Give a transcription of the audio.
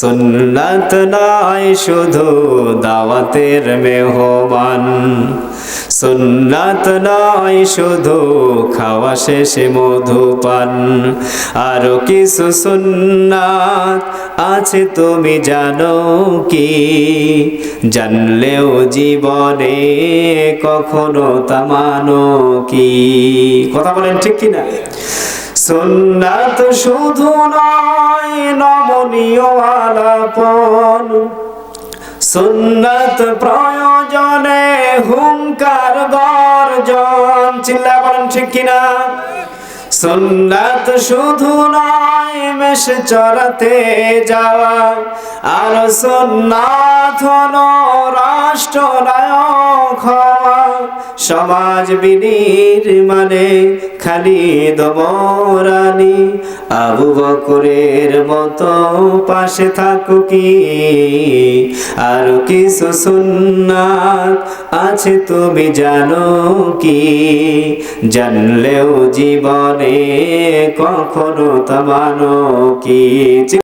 সুন্নাত নয় শুধু দাওয়াতের মেহমান, সুন্নাত নয় শুধু খাওয়া শেষে মধুপান, আরো কিছু সুন্নাত আছে তুমি জানো কি? জানলেও জীবনে কখনো তা মানো কি? কথা বলেন ঠিক কিনা? সুন্নাত শুধু নয় নমনীয় আলাপন, সুন্নাত প্রয়োজনে হুঙ্কার গর্জন। চিল্লা বলেন ঠিক কিনা? সুন্নাত শুধু নয় মেষ চড়াতে যাওয়া, আর সুন্নাত হলো রাষ্ট্রনায়ক হওয়া। সমাজ বিনির্মাণে খালিদ মোরানি আবু বকরের মতো পাশে থাকো কি? আর কিছু সুন্নাত আছে তুমি জানো কি? জানলেও জীবনে কখনো তা মানো কি?